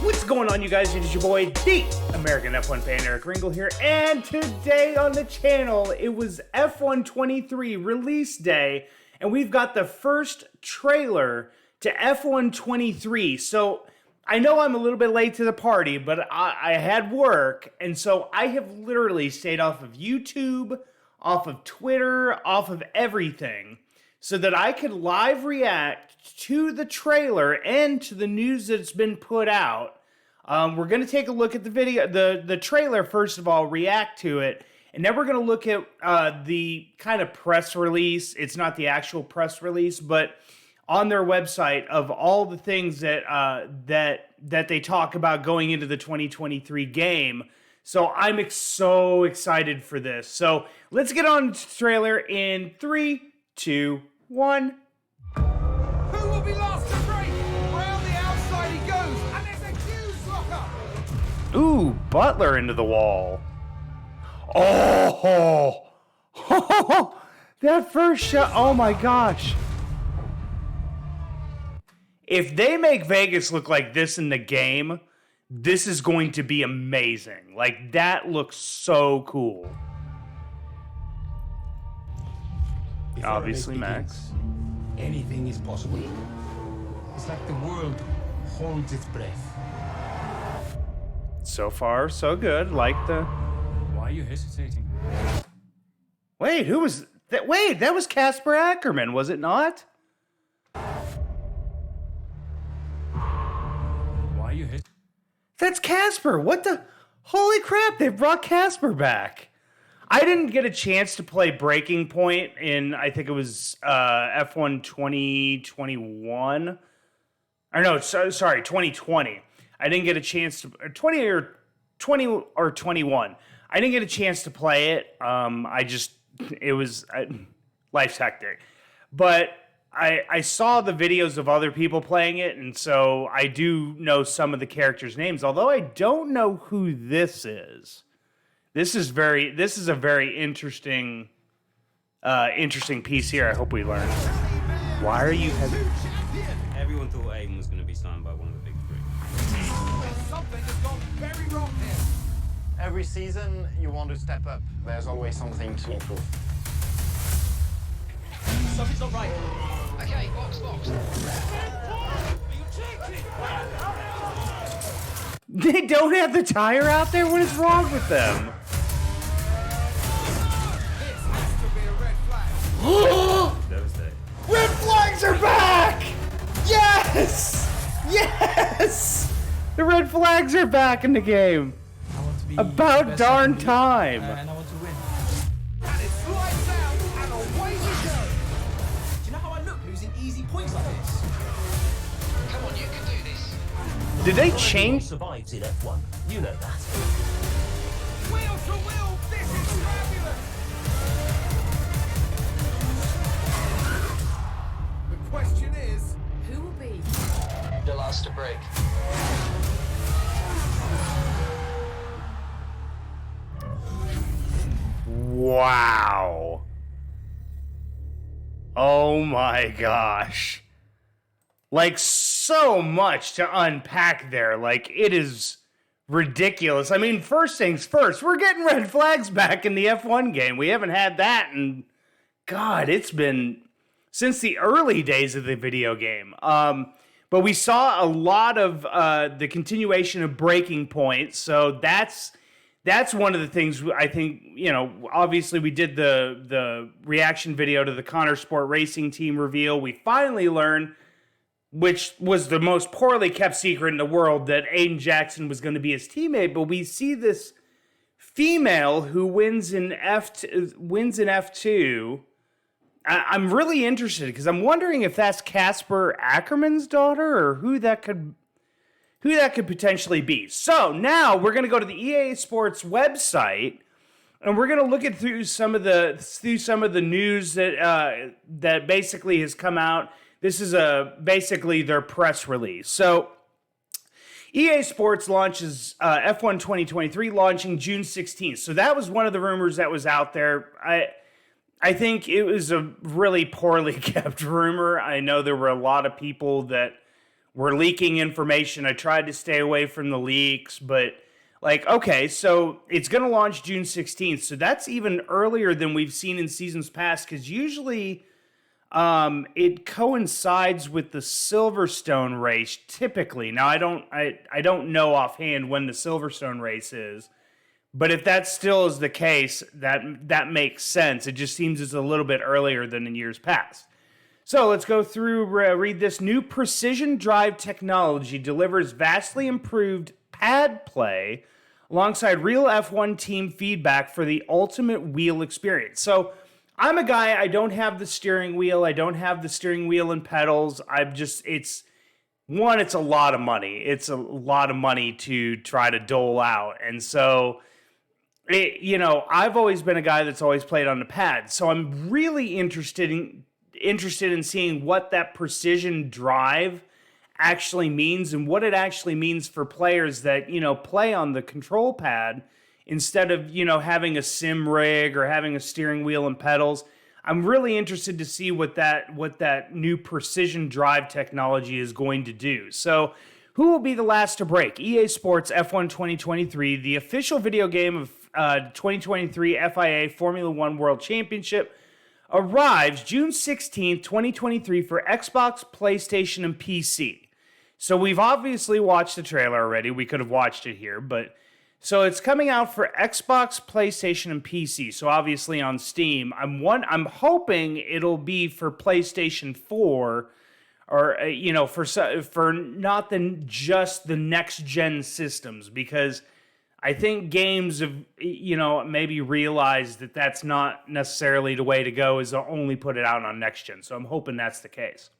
What's going on, you guys? It is your boy, the American F1 fan, Eric Ringle here, and today on the channel, it was F1 23 release day, and we've got the first trailer to F1 23. So, I know I'm a little bit late to the party, but I had work, and so I have literally stayed off of YouTube, off of Twitter, off of everything, so that I could live react to the trailer and to the news that's been put out. We're going to take a look at the video, the trailer, first of all, react to it, and then we're going to look at the kind of press release. It's not the actual press release, but on their website of all the things that that they talk about going into the 2023 game. So I'm so excited for this. So let's get on to the trailer in 3, 2, 1. Who will be last to break? Round the outside he goes, and there's a huge lock-up. Ooh, Butler into the wall. Oh, that first shot. Oh my gosh. If they make Vegas look like this in the game, this is going to be amazing. Like, that looks so cool. Obviously, Max. Anything is possible. It's like the world holds its breath. So far, so good. Like the... Why are you hesitating? Wait, who was that? Wait, that was Casper Ackerman, was it not? Why are you hesitating? That's Casper. What the? Holy crap, they brought Casper back. I didn't get a chance to play Breaking Point in, I think it was F1 2021. Or no, sorry, 2020. I didn't get a chance to, 20 or 21. I didn't get a chance to play it. It was, life's hectic. But I saw the videos of other people playing it, and so I do know some of the characters' names, although I don't know who this is. This is a very interesting piece here. I hope we learn. Why are you Everyone thought Aiden was going to be signed by one of the big three. Something has gone very wrong here. Every season, you want to step up. There's always something to improve. Something's not right. Okay, box. They don't have the tire out there? What is wrong with them? This has to be a red flag. Devastating. Red flags are back! Yes! Yes! The red flags are back in the game. I want to be About the best darn I can be, time. And I want to win. And it slides out, and away we go. Do you know how I look losing easy points like this? Come on, you can do this. Did they change? Survives in F1. You know that. Wheel to wheel, this is fabulous. The question is, Who will be? The last to break. Wow. Oh my gosh. Like, so much to unpack there. Like, it is ridiculous. I mean, first things first, we're getting red flags back in the F1 game. We haven't had that in, God, it's been since the early days of the video game. But we saw a lot of the continuation of Breaking Point. So that's one of the things I think, you know, obviously we did the reaction video to the Connor Sport Racing Team reveal. We finally learned, which was the most poorly kept secret in the world, that Aiden Jackson was going to be his teammate. But we see this female who wins in F2. I'm really interested because I'm wondering if that's Casper Ackerman's daughter or who that could potentially be. So now we're going to go to the EA Sports website and we're going to look at through some of the news that basically has come out. This is basically their press release. So EA Sports launches F1 2023 launching June 16th. So that was one of the rumors that was out there. I think it was a really poorly kept rumor. I know there were a lot of people that were leaking information. I tried to stay away from the leaks, but like, okay, so it's going to launch June 16th. So that's even earlier than we've seen in seasons past, because usually it coincides with the Silverstone race typically. Now, I don't know offhand when the Silverstone race is, but if that still is the case, that makes sense. It just seems it's a little bit earlier than in years past. So let's go through, read this. New precision drive technology delivers vastly improved pad play alongside real F1 team feedback for the ultimate wheel experience. So I'm a guy, I don't have the steering wheel. I don't have the steering wheel and pedals. It's a lot of money. It's a lot of money to try to dole out. And so, I've always been a guy that's always played on the pad. So I'm really interested in seeing what that precision drive actually means and what it actually means for players that, play on the control pad instead of, having a sim rig or having a steering wheel and pedals. I'm really interested to see what that new precision drive technology is going to do. So who will be the last to break? EA Sports F1 2023, the official video game of 2023 FIA Formula One World Championship, arrives June 16th, 2023 for Xbox, PlayStation, and PC. So we've obviously watched the trailer already. We could have watched it here, but so it's coming out for Xbox, PlayStation, and PC. So obviously on Steam. I'm hoping it'll be for PlayStation 4 or for not just the next gen systems, because I think games have, maybe realized that that's not necessarily the way to go, is to only put it out on next gen. So I'm hoping that's the case.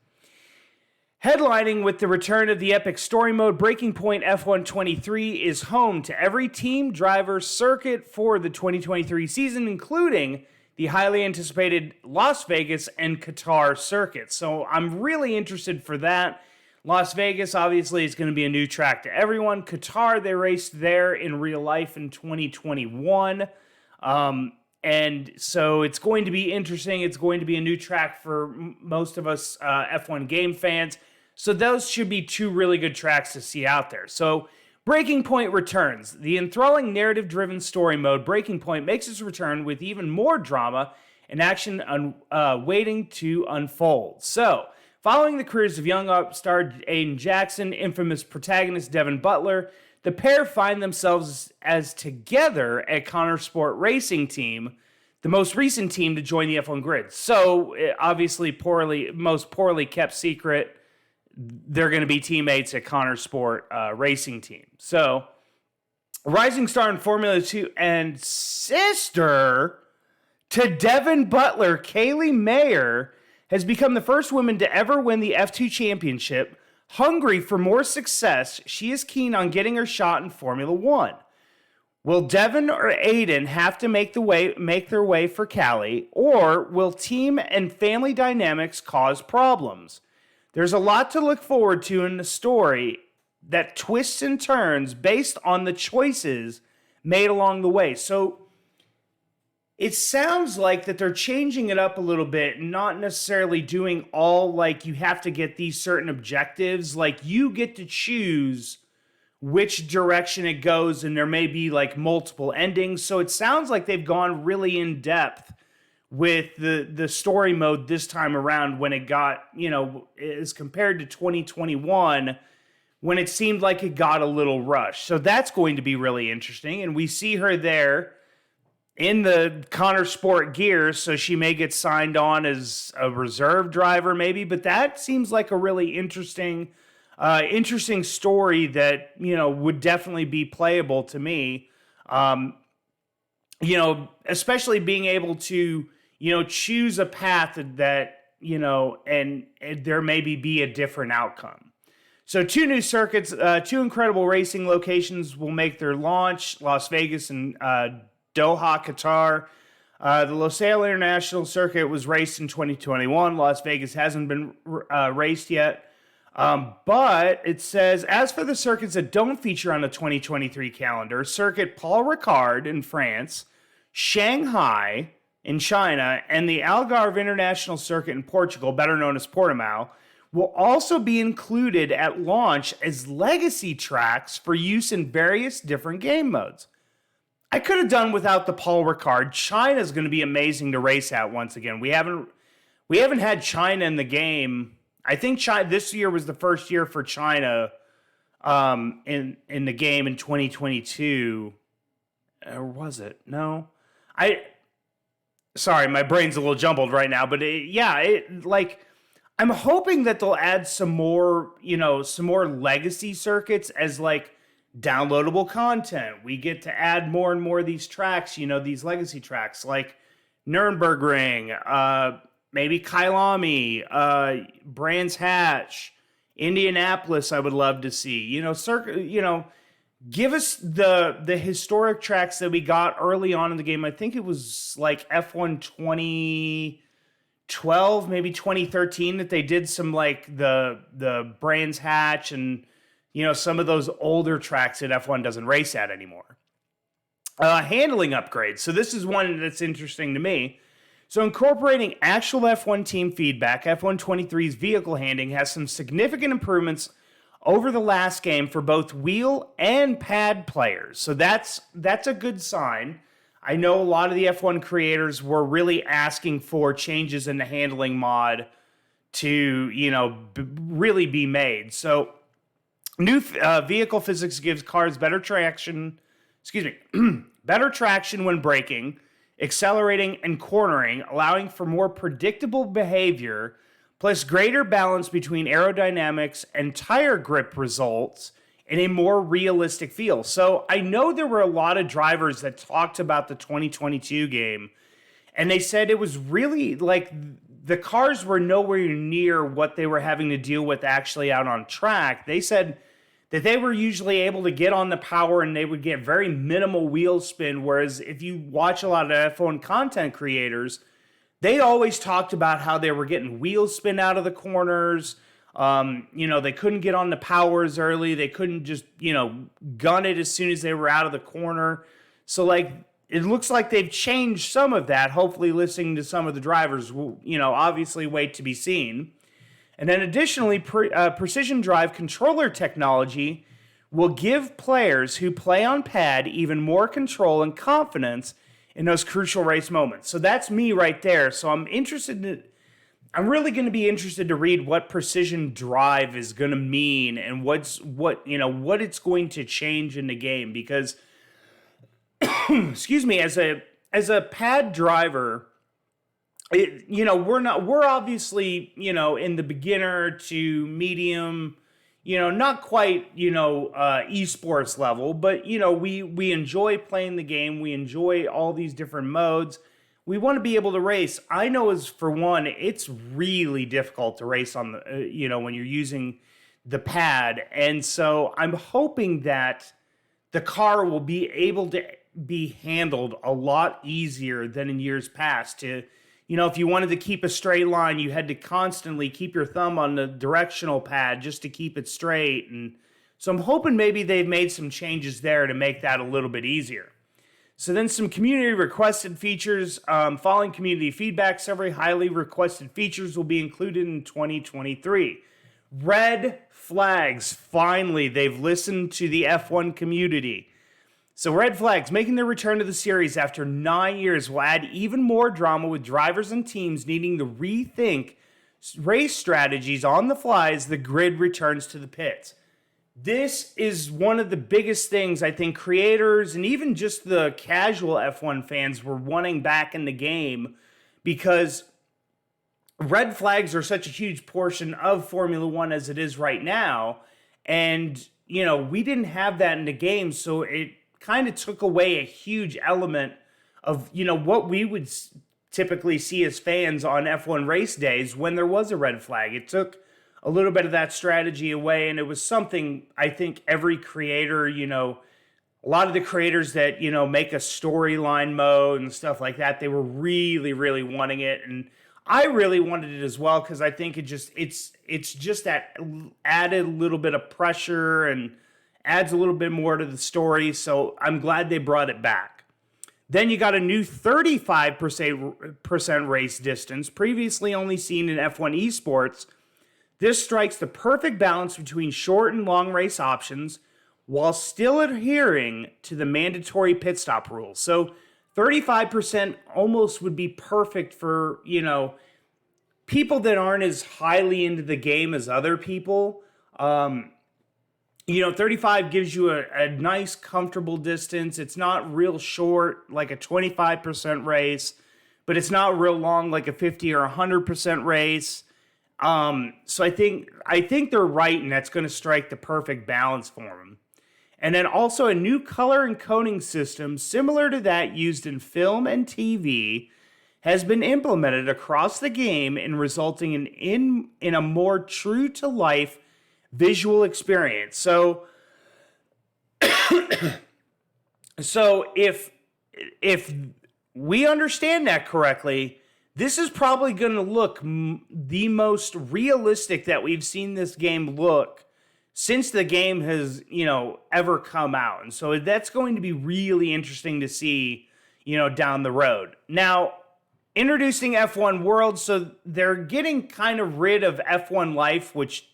Headlining with the return of the epic story mode, Breaking Point F1 23 is home to every team, driver, circuit for the 2023 season, including the highly anticipated Las Vegas and Qatar circuits. So I'm really interested for that. Las Vegas, obviously, is going to be a new track to everyone. Qatar, they raced there in real life in 2021. And so it's going to be interesting. It's going to be a new track for most of us F1 game fans. So those should be two really good tracks to see out there. So Breaking Point returns. The enthralling narrative-driven story mode, Breaking Point, makes its return with even more drama and action waiting to unfold. So, following the careers of young upstart Aiden Jackson, infamous protagonist Devin Butler, the pair find themselves as together at Connor Sport Racing Team, the most recent team to join the F1 grid. So, obviously, most poorly kept secret, they're going to be teammates at Connor Sport Racing Team. So, rising star in Formula 2 and sister to Devin Butler, Kaylee Mayer, has become the first woman to ever win the F2 championship. Hungry for more success, she is keen on getting her shot in Formula One. Will Devin or Aiden have to make their way for Callie, or will team and family dynamics cause problems? There's a lot to look forward to in the story that twists and turns based on the choices made along the way. So it sounds like that they're changing it up a little bit, not necessarily doing all like you have to get these certain objectives. Like you get to choose which direction it goes, and there may be like multiple endings. So it sounds like they've gone really in depth with the story mode this time around, when it got, as compared to 2021, when it seemed like it got a little rushed. So that's going to be really interesting. And we see her there in the Connor Sport gear, so she may get signed on as a reserve driver maybe, but that seems like a really interesting story that, would definitely be playable to me. Especially being able to, choose a path that, and there maybe be a different outcome. So 2 new circuits, 2 incredible racing locations will make their launch, Las Vegas and Doha, Qatar. The Losail International Circuit was raced in 2021. Las Vegas hasn't been raced yet. But it says, as for the circuits that don't feature on the 2023 calendar, Circuit Paul Ricard in France, Shanghai in China, and the Algarve International Circuit in Portugal, better known as Portimao, will also be included at launch as legacy tracks for use in various different game modes. I could have done without the Paul Ricard. China's going to be amazing to race at once again. We haven't had China in the game. I think this year was the first year for China in the game in 2022. Or was it? No. Sorry, my brain's a little jumbled right now, but I'm hoping that they'll add some more legacy circuits as like downloadable content. We get to add more and more of these tracks, these legacy tracks like Nürburgring, maybe Kyalami, Brands Hatch, Indianapolis. I would love to see, give us the historic tracks that we got early on in the game. I think it was like F1 2012, maybe 2013 that they did some like the Brands Hatch and some of those older tracks that F1 doesn't race at anymore. Handling upgrades. So this is one that's interesting to me. So incorporating actual F1 team feedback, F1 23's vehicle handling has some significant improvements over the last game for both wheel and pad players. So that's a good sign. I know a lot of the F1 creators were really asking for changes in the handling mod to, really be made. So new vehicle physics gives cars better traction when braking, accelerating, and cornering, allowing for more predictable behavior, plus greater balance between aerodynamics and tire grip results in a more realistic feel. So I know there were a lot of drivers that talked about the 2022 game, and they said it was really like the cars were nowhere near what they were having to deal with actually out on track. They said that they were usually able to get on the power and they would get very minimal wheel spin, whereas if you watch a lot of F1 content creators, they always talked about how they were getting wheel spin out of the corners. They couldn't get on the powers early. They couldn't just, gun it as soon as they were out of the corner. So, like, it looks like they've changed some of that. Hopefully, listening to some of the drivers will, obviously wait to be seen. And then additionally, precision drive controller technology will give players who play on pad even more control and confidence in those crucial race moments. So that's me right there. So I'm really going to be interested to read what precision drive is going to mean and what it's going to change in the game, because excuse me, as a pad driver, we're obviously, in the beginner to medium, not quite, esports level, but, we enjoy playing the game. We enjoy all these different modes. We want to be able to race. I know for one, it's really difficult to race on the, when you're using the pad. And so I'm hoping that the car will be able to be handled a lot easier than in years past. If you wanted to keep a straight line, you had to constantly keep your thumb on the directional pad just to keep it straight. And so I'm hoping maybe they've made some changes there to make that a little bit easier. So then some community requested features. Following community feedback, several highly requested features will be included in 2023. Red flags. Finally, they've listened to the F1 community. So red flags making their return to the series after 9 years will add even more drama, with drivers and teams needing to rethink race strategies on the fly as the grid returns to the pits. This is one of the biggest things I think creators and even just the casual F1 fans were wanting back in the game, because red flags are such a huge portion of Formula One as it is right now. And, we didn't have that in the game, so it kind of took away a huge element of, what we would typically see as fans on F1 race days when there was a red flag. It took a little bit of that strategy away, and it was something I think every creator, a lot of the creators that, make a storyline mode and stuff like that, they were really, really wanting it. And I really wanted it as well, because I think it's just that added little bit of pressure and adds a little bit more to the story, so I'm glad they brought it back. Then you got a new 35% race distance, previously only seen in F1 esports. This strikes the perfect balance between short and long race options while still adhering to the mandatory pit stop rules. So 35% almost would be perfect for, people that aren't as highly into the game as other people. 35 gives you a nice, comfortable distance. It's not real short, like a 25% race, but it's not real long, like a 50 or 100% race. So I think they're right, and that's going to strike the perfect balance for them. And then also a new color encoding system similar to that used in film and TV has been implemented across the game and resulting in a more true to life visual experience. So if we understand that correctly, this is probably going to look the most realistic that we've seen this game look since the game has, ever come out. And so that's going to be really interesting to see, down the road. Now, introducing F1 World, so they're getting kind of rid of F1 Life, which,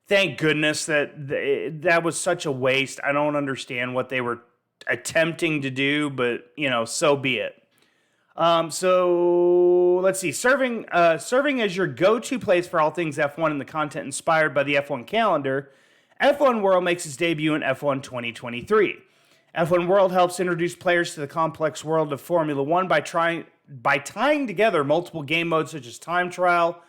thank goodness that was such a waste. I don't understand what they were attempting to do, but, so be it. So let's see. Serving as your go-to place for all things F1 and the content inspired by the F1 calendar, F1 World makes its debut in F1 2023. F1 World helps introduce players to the complex world of Formula One by tying together multiple game modes such as time trial,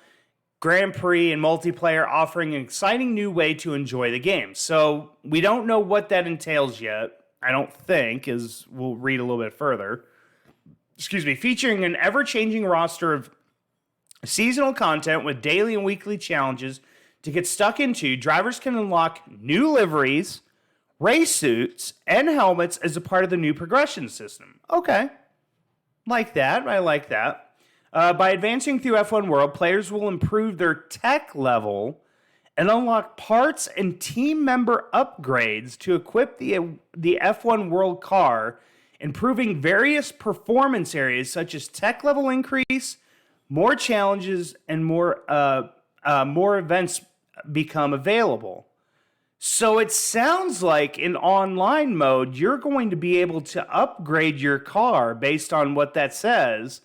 Grand Prix, and multiplayer, offering an exciting new way to enjoy the game. So we don't know what that entails yet. I don't think, as we'll read a little bit further. Featuring an ever-changing roster of seasonal content with daily and weekly challenges to get stuck into, drivers can unlock new liveries, race suits, and helmets as a part of the new progression system. Okay. Like that. I like that. By advancing through F1 World, players will improve their tech level and unlock parts and team member upgrades to equip the F1 World car, improving various performance areas such as tech level increase, more challenges, and more events become available. So it sounds like in online mode, you're going to be able to upgrade your car based on what that says.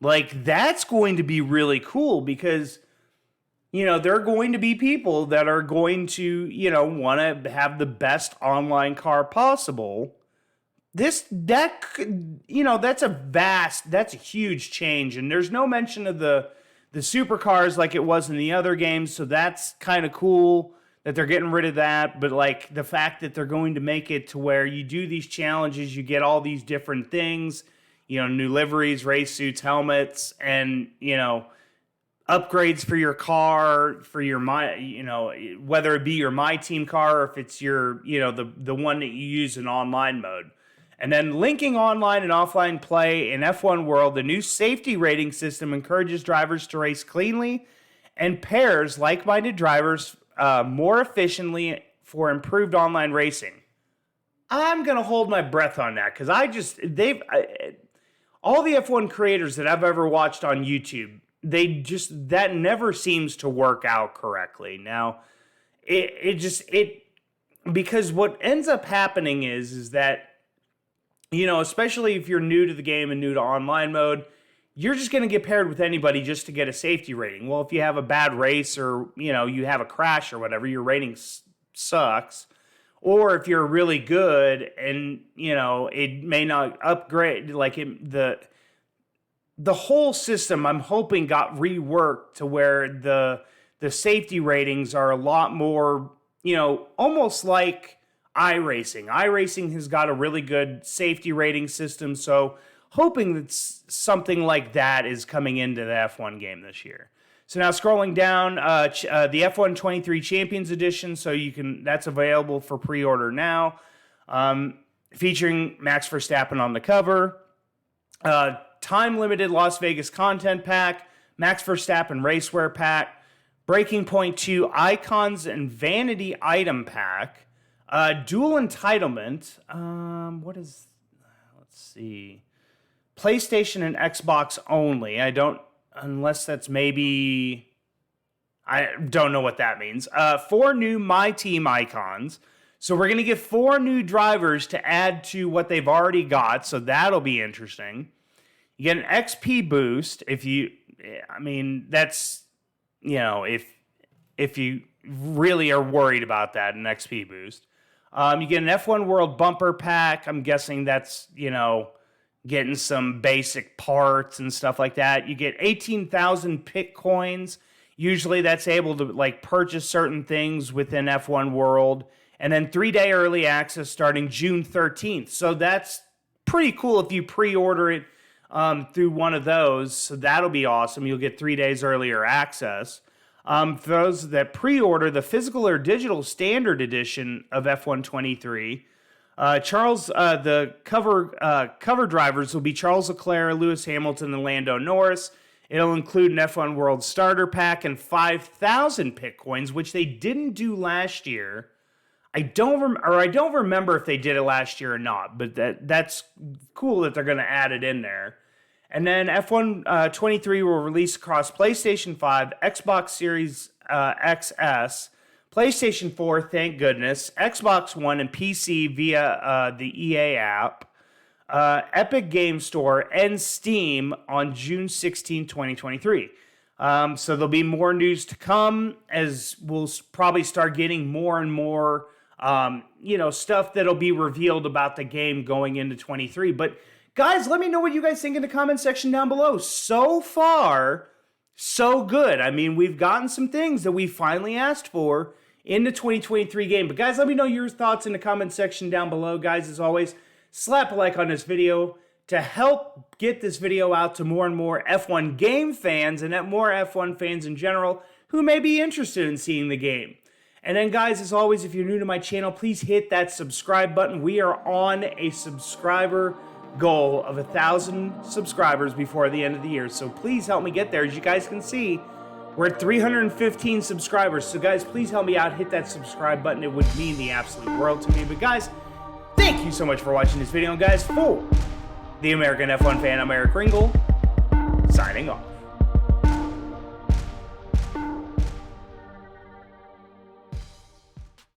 Like, that's going to be really cool because, there are going to be people that are going to, want to have the best online car possible. That's a huge change. And there's no mention of the supercars like it was in the other games. So that's kind of cool that they're getting rid of that. But like the fact that they're going to make it to where you do these challenges, you get all these different things, new liveries, race suits, helmets, and, upgrades for your car, for your whether it be your My Team car or if it's your, the one that you use in online mode. And then linking online and offline play in F1 World, the new safety rating system encourages drivers to race cleanly and pairs like-minded drivers more efficiently for improved online racing. I'm going to hold my breath on that because all the F1 creators that I've ever watched on YouTube, that never seems to work out correctly. Now, because what ends up happening is that, especially if you're new to the game and new to online mode, you're just going to get paired with anybody just to get a safety rating. Well, if you have a bad race or, you have a crash or whatever, your rating sucks. Or if you're really good and, it may not upgrade, like the whole system, I'm hoping, got reworked to where the safety ratings are a lot more, almost like iRacing. iRacing has got a really good safety rating system, so hoping that something like that is coming into the F1 game this year. So now scrolling down, the F1 23 Champions Edition, so that's available for pre-order now, featuring Max Verstappen on the cover. Time-limited Las Vegas content pack, Max Verstappen racewear pack, Breaking Point 2 icons and vanity item pack, dual entitlement. Let's see, PlayStation and Xbox only. Unless that's maybe, I don't know what that means. 4 new My Team icons. So we're going to get 4 new drivers to add to what they've already got. So that'll be interesting. You get an XP boost if you, I mean, that's, you know, if you really are worried about that, an XP boost. You get an F1 World bumper pack. I'm guessing that's, you know, getting some basic parts and stuff like that. You get 18,000 pit coins. Usually that's able to like purchase certain things within F1 World. And then 3-day early access starting June 13th. So that's pretty cool if you pre-order it through one of those. So that'll be awesome. You'll get 3 days earlier access. For those that pre-order the physical or digital standard edition of F1 23, Charles, the cover drivers will be Charles Leclerc, Lewis Hamilton, and Lando Norris. It'll include an F1 World starter pack and 5,000 pit coins, which they didn't do last year. I don't remember if they did it last year or not, but that's cool that they're going to add it in there. And then F1 23 will release across PlayStation 5, Xbox Series XS, PlayStation 4, thank goodness, Xbox One, and PC via the EA app, Epic Game Store, and Steam on June 16, 2023. So there'll be more news to come as we'll probably start getting more and more, stuff that'll be revealed about the game going into 23. But guys, let me know what you guys think in the comment section down below. So far, so good. I mean, we've gotten some things that we finally asked for in the 2023 game. But guys, let me know your thoughts in the comment section down below. Guys, as always, slap a like on this video to help get this video out to more and more F1 game fans and more F1 fans in general who may be interested in seeing the game. And then guys, as always, if you're new to my channel, please hit that subscribe button. We are on a subscriber goal of 1,000 subscribers before the end of the year. So please help me get there. As you guys can see, we're at 315 subscribers. So guys, please help me out. Hit that subscribe button. It would mean the absolute world to me. But guys, thank you so much for watching this video. And guys, for the American F1 fan, I'm Eric Ringle, signing off.